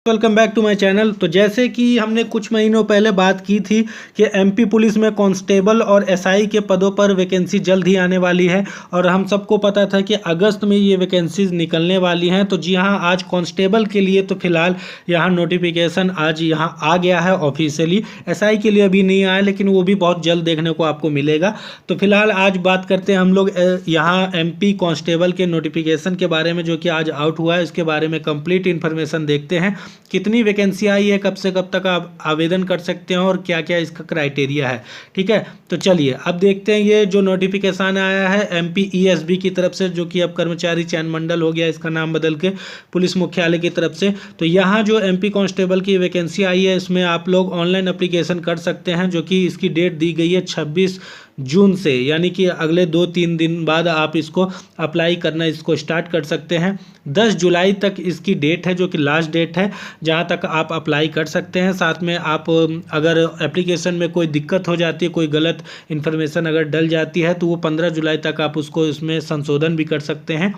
Welcome back to my channel. तो जैसे कि हमने कुछ महीनों पहले बात की थी कि एमपी पुलिस में कांस्टेबल और एसआई के पदों पर वैकेंसी जल्द ही आने वाली है और हम सबको पता था कि अगस्त में ये वैकेंसीज निकलने वाली हैं। तो जी हाँ, आज कांस्टेबल के लिए तो फिलहाल यहाँ नोटिफिकेशन आज यहाँ आ गया है ऑफिशियली। एसआई के लिए अभी नहीं आया, लेकिन वो भी बहुत जल्द देखने को आपको मिलेगा। तो फिलहाल आज बात करते हैं हम लोग यहाँ एमपी कांस्टेबल के नोटिफिकेशन के बारे में, जो कि आज आउट हुआ है। इसके बारे में कंप्लीट इन्फॉर्मेशन देखते हैं, कितनी वैकेंसी आई है, कब से कब तक आप आवेदन कर सकते हैं और क्या क्या इसका क्राइटेरिया है। ठीक है, तो चलिए अब देखते हैं ये जो नोटिफिकेशन आया है एमपी ईएसबी की तरफ से, जो कि अब कर्मचारी चयन मंडल हो गया इसका नाम बदल के, पुलिस मुख्यालय की तरफ से। तो यहाँ जो एमपी कांस्टेबल की वैकेंसी आई है, इसमें आप लोग ऑनलाइन अप्लीकेशन कर सकते हैं, जो कि इसकी डेट दी गई है 26 जून से, यानी कि अगले 2-3 दिन बाद आप इसको अप्लाई करना इसको स्टार्ट कर सकते हैं। 10 जुलाई तक इसकी डेट है, जो कि लास्ट डेट है जहां तक आप अप्लाई कर सकते हैं। साथ में आप अगर एप्लीकेशन में कोई दिक्कत हो जाती है, कोई गलत इन्फॉर्मेशन अगर डल जाती है, तो वो 15 जुलाई तक आप उसको इसमें संशोधन भी कर सकते हैं।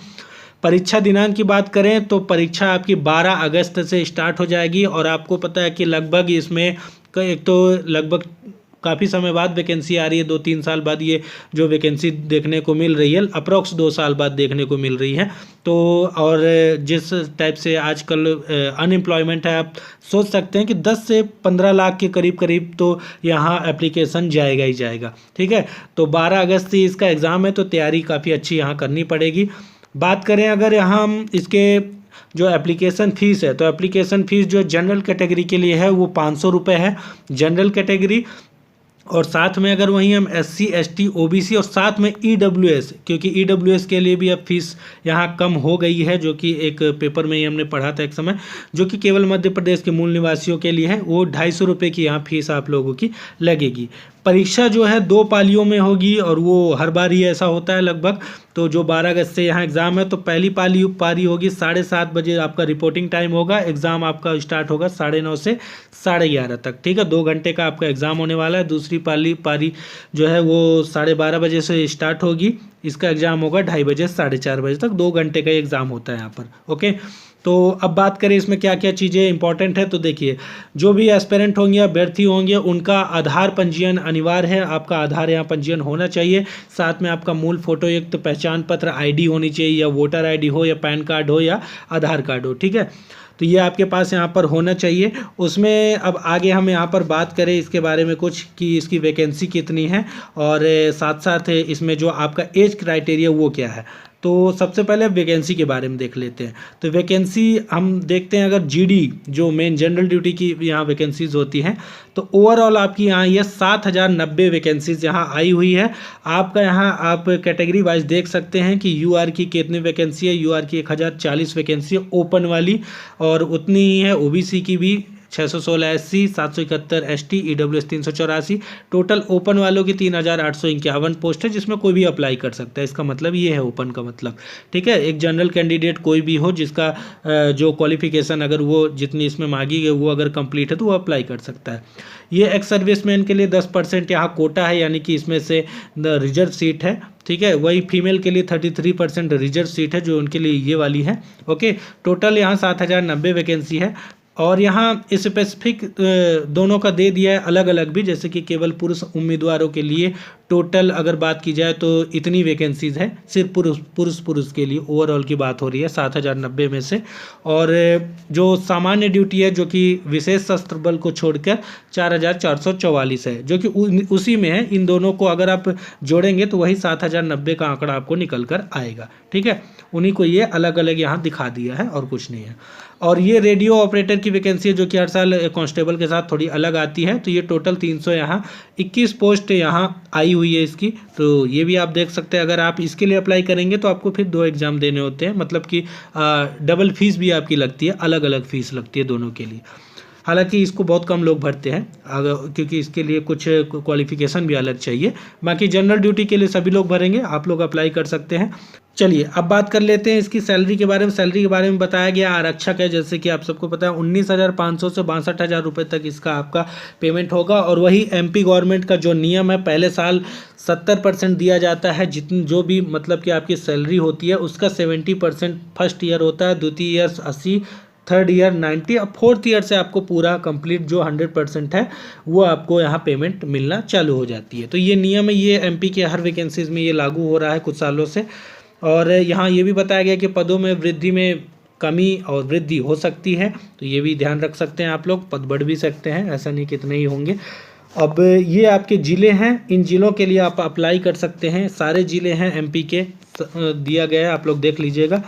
परीक्षा दिनांक की बात करें तो परीक्षा आपकी 12 अगस्त से स्टार्ट हो जाएगी और आपको पता है कि लगभग इसमें एक तो लगभग काफ़ी समय बाद वैकेंसी आ रही है, 2-3 साल बाद ये जो वैकेंसी देखने को मिल रही है, अप्रॉक्स 2 साल बाद देखने को मिल रही है। तो और जिस टाइप से आजकल अनएम्प्लॉयमेंट है, आप सोच सकते हैं कि 10 से 15 लाख के करीब करीब तो यहाँ एप्लीकेशन जाएगा ही जाएगा। ठीक है, तो 12 अगस्त से इसका एग्ज़ाम है, तो तैयारी काफ़ी अच्छी यहाँ करनी पड़ेगी। बात करें अगर यहाँ हम इसके जो एप्लीकेशन फ़ीस है, तो एप्लीकेशन फ़ीस जो जनरल कैटेगरी के लिए है वो 500 रुपये है, जनरल कैटेगरी। और साथ में अगर वहीं हम SC ST OBC और साथ में EWS, क्योंकि EWS के लिए भी अब फीस यहाँ कम हो गई है, जो कि एक पेपर में ही हमने पढ़ा था एक समय, जो कि केवल मध्य प्रदेश के मूल निवासियों के लिए है, वो 250 रुपये की यहाँ फीस आप लोगों की लगेगी। परीक्षा जो है 2 पालियों में होगी और वो हर बार ही ऐसा होता है लगभग। तो जो 12 अगस्त से यहाँ एग्ज़ाम है, तो पहली पारी होगी 7:30 बजे आपका रिपोर्टिंग टाइम होगा। एग्ज़ाम आपका स्टार्ट होगा 9:30 से 11:30 तक। ठीक है, 2 घंटे का आपका एग्ज़ाम होने वाला है। दूसरी पारी जो है वो 12:30 बजे से स्टार्ट होगी। इसका एग्ज़ाम होगा 2:30 बजे से 4:30 बजे तक, 2 घंटे का एग्ज़ाम होता है यहाँ पर। ओके, तो अब बात करें इसमें क्या क्या चीज़ें इंपॉर्टेंट है। तो देखिए, जो भी एस्पिरेंट होंगे, अभ्यर्थी होंगे, उनका आधार पंजीयन अनिवार्य है। आपका आधार यहाँ पंजीयन होना चाहिए। साथ में आपका मूल फोटो युक्त पहचान पत्र ID होनी चाहिए, या वोटर ID हो, या पैन कार्ड हो, या आधार कार्ड हो। ठीक है, तो ये आपके पास यहाँ पर होना चाहिए। उसमें अब आगे हम यहाँ पर बात करें इसके बारे में कुछ कि इसकी वैकेंसी कितनी है और साथ साथ इसमें जो आपका एज क्राइटेरिया वो क्या है। तो सबसे पहले वैकेंसी के बारे में देख लेते हैं। तो वैकेंसी हम देखते हैं, अगर GD जो मेन जनरल ड्यूटी की यहाँ वैकेंसीज होती हैं, तो ओवरऑल आपकी यहाँ ये 7090 वैकेंसीज यहाँ आई हुई है। आपका यहाँ आप कैटेगरी वाइज देख सकते हैं कि UR की कितनी वैकेंसी है। UR की 1040 वैकेंसी है ओपन वाली, और उतनी ही है OBC की भी 616 SC, 771 ST, EWS 384। Total open वालों की 3851 पोस्ट है, जिसमें कोई भी अप्लाई कर सकता है। इसका मतलब ये है ओपन का मतलब। ठीक है, एक जनरल कैंडिडेट कोई भी हो जिसका जो क्वालिफिकेशन अगर वो जितनी इसमें मांगी गई वो अगर कंप्लीट है तो वो अप्लाई कर सकता है। ये एक्स सर्विसमैन के लिए 10% यहाँ कोटा है, यानी कि इसमें से रिजर्व सीट है। ठीक है, वही फीमेल के लिए 33% रिजर्व सीट है, जो उनके लिए ये वाली है। ओके, टोटल यहाँ 7090 वैकेंसी है। और यहाँ स्पेसिफिक दोनों का दे दिया है अलग अलग भी, जैसे कि केवल पुरुष उम्मीदवारों के लिए टोटल अगर बात की जाए तो इतनी वैकेंसीज है, सिर्फ पुरुष के लिए ओवरऑल की बात हो रही है 7090 में से। और जो सामान्य ड्यूटी है, जो कि विशेष सशस्त्र बल को छोड़कर 4444 है, जो कि उसी में है। इन दोनों को अगर आप जोड़ेंगे तो वही 7090 का आंकड़ा आपको निकल कर आएगा। ठीक है, उन्हीं को ये अलग अलग यहाँ दिखा दिया है और कुछ नहीं है। और ये रेडियो ऑपरेटर की वैकेंसी है, जो कि हर साल कांस्टेबल के साथ थोड़ी अलग आती है। तो ये टोटल 300 यहाँ 21 पोस्ट यहाँ आई हुई है इसकी। तो ये भी आप देख सकते हैं। अगर आप इसके लिए अप्लाई करेंगे तो आपको फिर 2 एग्ज़ाम देने होते हैं, मतलब कि डबल फीस भी आपकी लगती है, अलग अलग फीस लगती है दोनों के लिए। हालांकि इसको बहुत कम लोग भरते हैं, क्योंकि इसके लिए कुछ क्वालिफिकेशन भी अलग चाहिए। बाकी जनरल ड्यूटी के लिए सभी लोग भरेंगे, आप लोग अप्लाई कर सकते हैं। चलिए अब बात कर लेते हैं इसकी सैलरी के बारे में। सैलरी के बारे में बताया गया आरक्षक है, जैसे कि आप सबको पता है 19,500 से 62,000 रुपये तक इसका आपका पेमेंट होगा। और वही MP गवर्नमेंट का जो नियम है, पहले साल 70% दिया जाता है, जितनी जो भी मतलब कि आपकी सैलरी होती है उसका 70% फर्स्ट ईयर होता है, द्वितीय ईयर 80, थर्ड ईयर 90, अब फोर्थ ईयर से आपको पूरा कंप्लीट जो 100% है वो आपको यहाँ पेमेंट मिलना चालू हो जाती है। तो ये नियम है, ये एमपी के हर वैकेंसीज में ये लागू हो रहा है कुछ सालों से। और यहाँ ये भी बताया गया कि पदों में वृद्धि में कमी और वृद्धि हो सकती है, तो ये भी ध्यान रख सकते हैं आप लोग, पद बढ़ भी सकते हैं, ऐसा नहीं कि इतने ही होंगे। अब ये आपके ज़िले हैं, इन ज़िलों के लिए आप अप्लाई कर सकते हैं, सारे ज़िले हैं एमपी के दिया गया है, आप लोग देख लीजिएगा।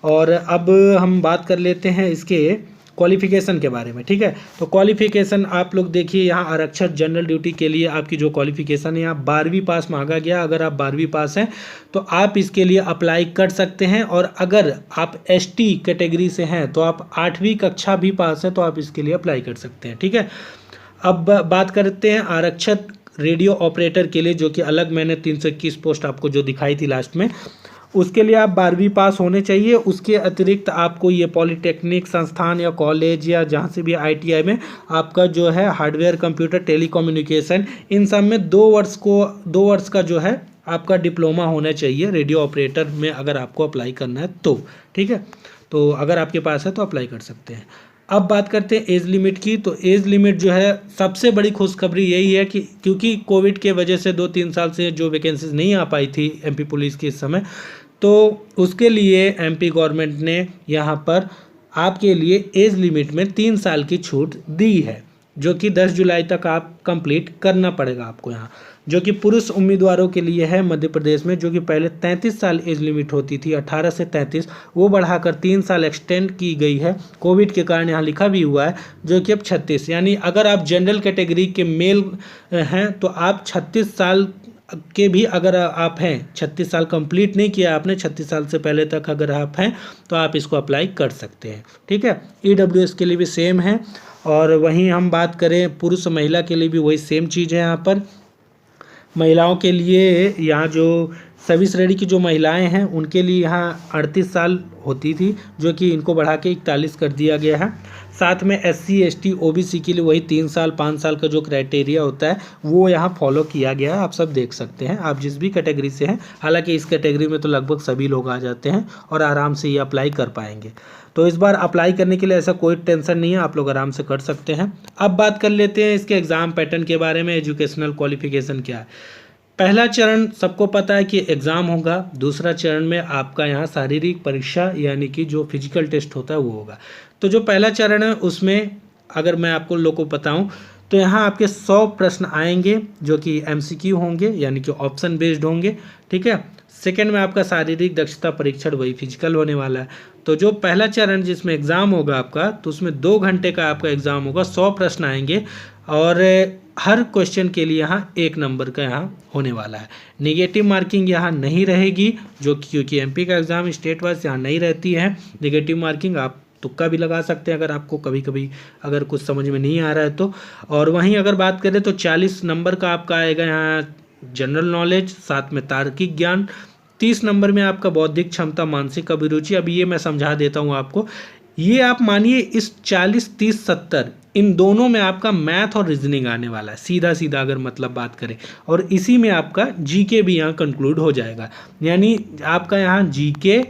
और अब हम बात कर लेते हैं इसके क्वालिफ़िकेशन के बारे में, ठीक है। तो क्वालिफ़िकेशन आप लोग देखिए, यहाँ आरक्षक जनरल ड्यूटी के लिए आपकी जो क्वालिफ़िकेशन है, यहाँ 12वीं पास मांगा गया। अगर आप 12वीं पास हैं तो आप इसके लिए अप्लाई कर सकते हैं। और अगर आप एसटी कैटेगरी से हैं तो आप 8वीं कक्षा भी पास हैं तो आप इसके लिए अप्लाई कर सकते हैं, ठीक है। अब बात करते हैं आरक्षक रेडियो ऑपरेटर के लिए, जो कि अलग मैंने 321 पोस्ट आपको जो दिखाई थी लास्ट में, उसके लिए आप 12वीं पास होने चाहिए। उसके अतिरिक्त आपको ये पॉलिटेक्निक संस्थान या कॉलेज या जहाँ से भी आईटीआई में आपका जो है हार्डवेयर, कंप्यूटर, टेलीकम्युनिकेशन, इन सब में 2 वर्ष का जो है आपका डिप्लोमा होना चाहिए रेडियो ऑपरेटर में, अगर आपको अप्लाई करना है तो, ठीक है। तो अगर आपके पास है तो अप्लाई कर सकते हैं। अब बात करते हैं एज लिमिट की। तो एज लिमिट जो है, सबसे बड़ी खुशखबरी यही है कि क्योंकि कोविड के वजह से 2-3 साल से जो वैकेंसीज नहीं आ पाई थी एमपी पुलिस की इस समय, तो उसके लिए एमपी गवर्नमेंट ने यहाँ पर आपके लिए एज लिमिट में 3 साल की छूट दी है, जो कि 10 जुलाई तक आप कंप्लीट करना पड़ेगा आपको यहाँ, जो कि पुरुष उम्मीदवारों के लिए है मध्य प्रदेश में, जो कि पहले 33 साल एज लिमिट होती थी, 18 से 33, वो बढ़ाकर 3 साल एक्सटेंड की गई है कोविड के कारण, यहाँ लिखा भी हुआ है, जो कि अब 36, यानी अगर आप जनरल कैटेगरी के मेल हैं तो आप 36 साल के भी अगर आप हैं, 36 साल कंप्लीट नहीं किया आपने, 36 साल से पहले तक अगर आप हैं तो आप इसको अप्लाई कर सकते हैं, ठीक है। ईडब्ल्यूएस के लिए भी सेम है। और वहीं हम बात करें पुरुष महिला के लिए भी वही सेम चीज़ है। यहाँ पर महिलाओं के लिए, यहाँ जो सभी श्रेणी की जो महिलाएं हैं उनके लिए यहाँ 38 साल होती थी, जो कि इनको बढ़ा के 41 कर दिया गया है। साथ में SC ST OBC के लिए वही 3 साल 5 साल का जो क्राइटेरिया होता है वो यहाँ फॉलो किया गया है। आप सब देख सकते हैं, आप जिस भी कैटेगरी से हैं, हालांकि इस कैटेगरी में तो लगभग सभी लोग आ जाते हैं और आराम से ये अप्लाई कर पाएंगे। तो इस बार अप्लाई करने के लिए ऐसा कोई टेंशन नहीं है, आप लोग आराम से कर सकते हैं। अब बात कर लेते हैं इसके एग्ज़ाम पैटर्न के बारे में, एजुकेशनल क्वालिफिकेशन क्या है। पहला चरण सबको पता है कि एग्ज़ाम होगा। दूसरा चरण में आपका यहाँ शारीरिक परीक्षा यानी कि जो फिजिकल टेस्ट होता है वो होगा। तो जो पहला चरण है उसमें अगर मैं आपको लोगों को बताऊं तो यहाँ आपके 100 प्रश्न आएंगे, जो कि MCQ होंगे यानी कि ऑप्शन बेस्ड होंगे, ठीक है। सेकेंड में आपका शारीरिक दक्षता परीक्षण, वही फिजिकल होने वाला है। तो जो पहला चरण जिसमें एग्ज़ाम होगा आपका, तो उसमें 2 घंटे का आपका एग्ज़ाम होगा, 100 प्रश्न आएंगे और हर क्वेश्चन के लिए यहाँ 1 नंबर का यहाँ होने वाला है। नेगेटिव मार्किंग यहाँ नहीं रहेगी, जो क्योंकि एमपी का एग्ज़ाम स्टेट वाइज यहाँ नहीं रहती है नेगेटिव मार्किंग, आप तुक्का भी लगा सकते हैं अगर आपको कभी कभी अगर कुछ समझ में नहीं आ रहा है तो। और वहीं अगर बात करें तो 40 नंबर का आपका आएगा यहाँ जनरल नॉलेज, साथ में तार्किक ज्ञान। 30 नंबर में आपका बौद्धिक क्षमता, मानसिक अभिरुचि। अब ये मैं समझा देता हूँ आपको, ये आप मानिए इस 40, 30, 70 इन दोनों में आपका मैथ और रीजनिंग आने वाला है, सीधा सीधा अगर मतलब बात करें। और इसी में आपका जीके भी यहाँ कंक्लूड हो जाएगा, यानी आपका यहाँ जीके,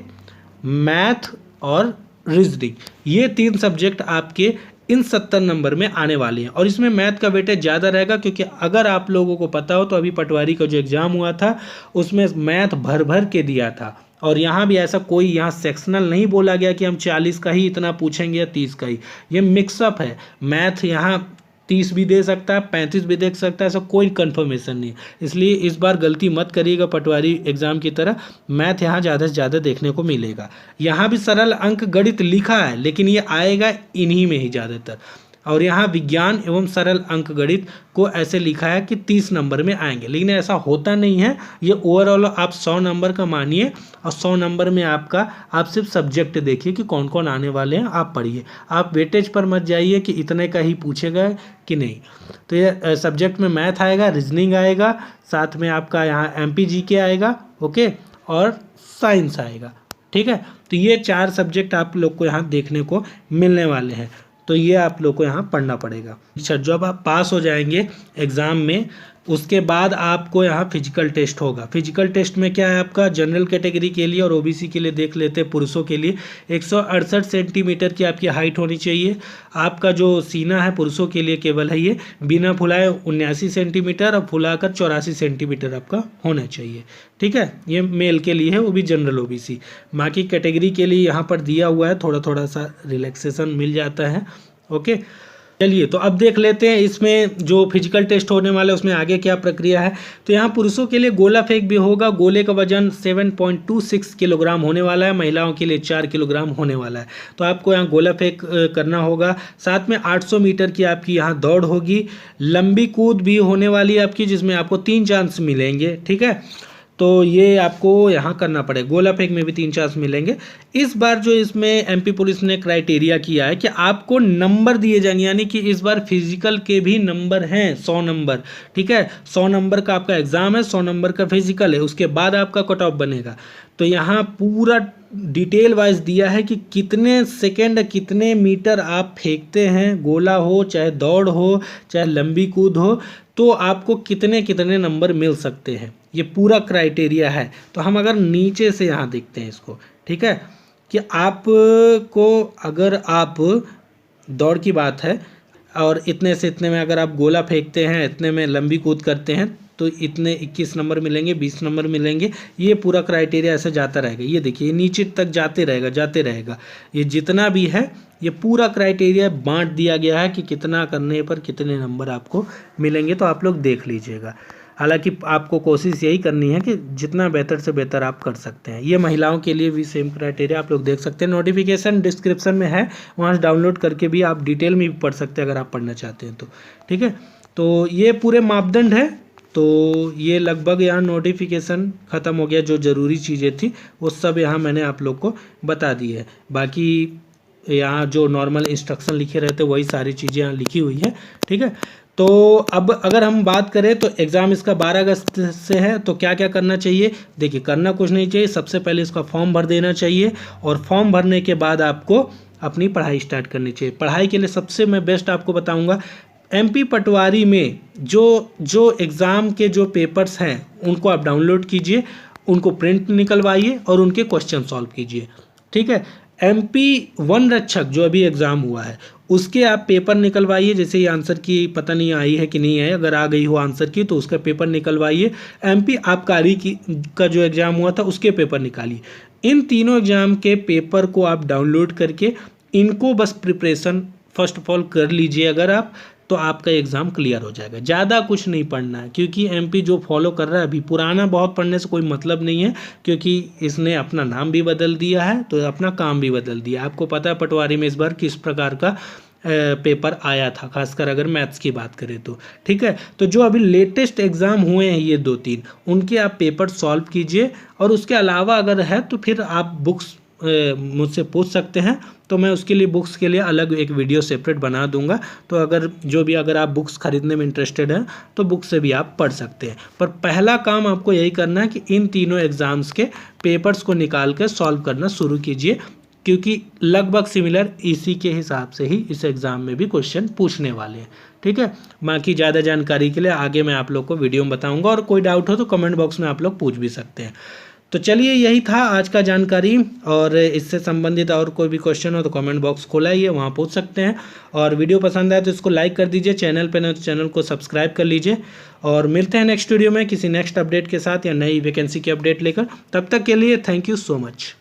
मैथ और रीजनिंग, ये 3 सब्जेक्ट आपके इन 70 नंबर में आने वाले हैं। और इसमें मैथ का वेटेज ज़्यादा रहेगा, क्योंकि अगर आप लोगों को पता हो तो अभी पटवारी का जो एग्ज़ाम हुआ था उसमें मैथ भर भर के दिया था। और यहाँ भी ऐसा कोई यहाँ सेक्शनल नहीं बोला गया कि हम 40 का ही इतना पूछेंगे या 30 का ही, ये मिक्सअप है। मैथ यहाँ 30 भी दे सकता है, 35 भी दे सकता है, ऐसा कोई कंफर्मेशन नहीं। इसलिए इस बार गलती मत करिएगा पटवारी एग्ज़ाम की तरह, मैथ यहाँ ज़्यादा से ज़्यादा देखने को मिलेगा। यहाँ भी सरल अंक गणित लिखा है, लेकिन ये आएगा इन्हीं में ही ज़्यादातर। और यहाँ विज्ञान एवं सरल अंक गणित को ऐसे लिखा है कि 30 नंबर में आएंगे, लेकिन ऐसा होता नहीं है। ये ओवरऑल आप 100 नंबर का मानिए, और 100 नंबर में आपका आप सिर्फ सब्जेक्ट देखिए कि कौन कौन आने वाले हैं, आप पढ़िए। आप वेटेज पर मत जाइए कि इतने का ही पूछेगा कि नहीं। तो ये सब्जेक्ट में मैथ आएगा, रीजनिंग आएगा, साथ में आपका यहाँ MPGK आएगा, ओके, और साइंस आएगा, ठीक है। तो ये 4 सब्जेक्ट आप लोग को यहाँ देखने को मिलने वाले हैं, तो ये आप लोग को यहाँ पढ़ना पड़ेगा। अच्छा, जब आप पास हो जाएंगे एग्ज़ाम में उसके बाद आपको यहाँ फिजिकल टेस्ट होगा। फिजिकल टेस्ट में क्या है, आपका जनरल कैटेगरी के लिए और ओबीसी के लिए देख लेते हैं। पुरुषों के लिए 168 सेंटीमीटर की आपकी हाइट होनी चाहिए। आपका जो सीना है पुरुषों के लिए केवल है ये बिना फुलाए 79 सेंटीमीटर और फुलाकर 84 सेंटीमीटर आपका होना चाहिए। ठीक है, ये मेल के लिए है, वो भी जनरल ओबीसी। बाकी कैटेगरी के लिए यहाँ पर दिया हुआ है, थोड़ा थोड़ा सा रिलैक्सेशन मिल जाता है। ओके, चलिए तो अब देख लेते हैं इसमें जो फिजिकल टेस्ट होने वाला है उसमें आगे क्या प्रक्रिया है। तो यहाँ पुरुषों के लिए गोला फेंक भी होगा। गोले का वजन 7.26 किलोग्राम होने वाला है। महिलाओं के लिए 4 किलोग्राम होने वाला है। तो आपको यहाँ गोला फेंक करना होगा। साथ में 800 मीटर की आपकी यहाँ दौड़ होगी। लंबी कूद भी होने वाली है आपकी, जिसमें आपको 3 चांस मिलेंगे। ठीक है, तो ये आपको यहाँ करना पड़ेगा। गोला फेंक में भी 3 चांस मिलेंगे। इस बार जो इसमें एमपी पुलिस ने क्राइटेरिया किया है कि आपको नंबर दिए जाएंगे, यानी कि इस बार फिजिकल के भी नंबर हैं 100 नंबर। ठीक है, 100 नंबर का आपका एग्जाम है, 100 नंबर का फिजिकल है, उसके बाद आपका कट ऑफ बनेगा। तो यहाँ पूरा डिटेल वाइज दिया है कि कितने सेकेंड कितने मीटर आप फेंकते हैं, गोला हो चाहे दौड़ हो चाहे लंबी कूद हो, तो आपको कितने कितने नंबर मिल सकते हैं। ये पूरा क्राइटेरिया है। तो हम अगर नीचे से यहाँ देखते हैं इसको, ठीक है, कि आपको अगर आप दौड़ की बात है और इतने से इतने में अगर आप गोला फेंकते हैं, इतने में लंबी कूद करते हैं, तो इतने 21 नंबर मिलेंगे, 20 नंबर मिलेंगे। ये पूरा क्राइटेरिया ऐसे जाता रहेगा। ये देखिए नीचे तक जाते रहेगा। ये जितना भी है ये पूरा क्राइटेरिया बांट दिया गया है कि कितना करने पर कितने नंबर आपको मिलेंगे। तो आप लोग देख लीजिएगा। हालांकि आपको कोशिश यही करनी है कि जितना बेहतर से बेहतर आप कर सकते हैं। ये महिलाओं के लिए भी सेम क्राइटेरिया आप लोग देख सकते हैं। नोटिफिकेशन डिस्क्रिप्शन में है, वहाँ से डाउनलोड करके भी आप डिटेल में भी पढ़ सकते हैं अगर आप पढ़ना चाहते हैं तो। ठीक है, तो ये पूरे मापदंड है। तो ये लगभग यहाँ नोटिफिकेशन ख़त्म हो गया। जो ज़रूरी चीज़ें थी वो सब यहाँ मैंने आप लोग को बता दी है। बाकी यहाँ जो नॉर्मल इंस्ट्रक्शन लिखे रहते वही सारी चीज़ें यहाँ लिखी हुई है। ठीक है, तो अब अगर हम बात करें तो एग्ज़ाम इसका 12 अगस्त से है। तो क्या क्या करना चाहिए, देखिए करना कुछ नहीं चाहिए। सबसे पहले इसका फॉर्म भर देना चाहिए और फॉर्म भरने के बाद आपको अपनी पढ़ाई स्टार्ट करनी चाहिए। पढ़ाई के लिए सबसे मैं बेस्ट आपको बताऊंगा, एमपी पटवारी में जो एग्ज़ाम के जो पेपर्स हैं उनको आप डाउनलोड कीजिए, उनको प्रिंट निकलवाइए और उनके क्वेश्चन सॉल्व कीजिए। ठीक है, एमपी वन रक्षक जो अभी एग्ज़ाम हुआ है उसके आप पेपर निकलवाइए। जैसे ये आंसर की पता नहीं आई है कि नहीं है, अगर आ गई हो आंसर की तो उसका पेपर निकलवाइए। एमपी आबकारी की का जो एग्ज़ाम हुआ था उसके पेपर निकालिए। इन तीनों एग्ज़ाम के पेपर को आप डाउनलोड करके इनको बस प्रिपरेशन फर्स्ट ऑफ ऑल कर लीजिए अगर आप, तो आपका एग्ज़ाम क्लियर हो जाएगा। ज़्यादा कुछ नहीं पढ़ना है, क्योंकि एमपी जो फॉलो कर रहा है अभी, पुराना बहुत पढ़ने से कोई मतलब नहीं है, क्योंकि इसने अपना नाम भी बदल दिया है तो अपना काम भी बदल दिया। आपको पता है पटवारी में इस बार किस प्रकार का पेपर आया था, खासकर अगर मैथ्स की बात करें तो। ठीक है, तो जो अभी लेटेस्ट एग्ज़ाम हुए हैं ये 2-3, उनके आप पेपर सॉल्व कीजिए। और उसके अलावा अगर है तो फिर आप बुक्स मुझसे पूछ सकते हैं, तो मैं उसके लिए बुक्स के लिए अलग एक वीडियो सेपरेट बना दूंगा। तो अगर आप बुक्स खरीदने में इंटरेस्टेड हैं तो बुक से भी आप पढ़ सकते हैं। पर पहला काम आपको यही करना है कि इन तीनों एग्ज़ाम्स के पेपर्स को निकाल कर सॉल्व करना शुरू कीजिए, क्योंकि लगभग सिमिलर इसी के हिसाब से ही इस एग्ज़ाम में भी क्वेश्चन पूछने वाले हैं। ठीक है, बाकी ज़्यादा जानकारी के लिए आगे मैं आप लोग को वीडियो में बताऊँगा, और कोई डाउट हो तो कमेंट बॉक्स में आप लोग पूछ भी सकते हैं। तो चलिए यही था आज का जानकारी, और इससे संबंधित और कोई भी क्वेश्चन हो तो कमेंट बॉक्स खोला ही है, वहाँ पूछ सकते हैं। और वीडियो पसंद आए तो इसको लाइक कर दीजिए, चैनल पे नहीं तो चैनल को सब्सक्राइब कर लीजिए। और मिलते हैं नेक्स्ट वीडियो में किसी नेक्स्ट अपडेट के साथ या नई वैकेंसी की अपडेट लेकर। तब तक के लिए थैंक यू सो मच।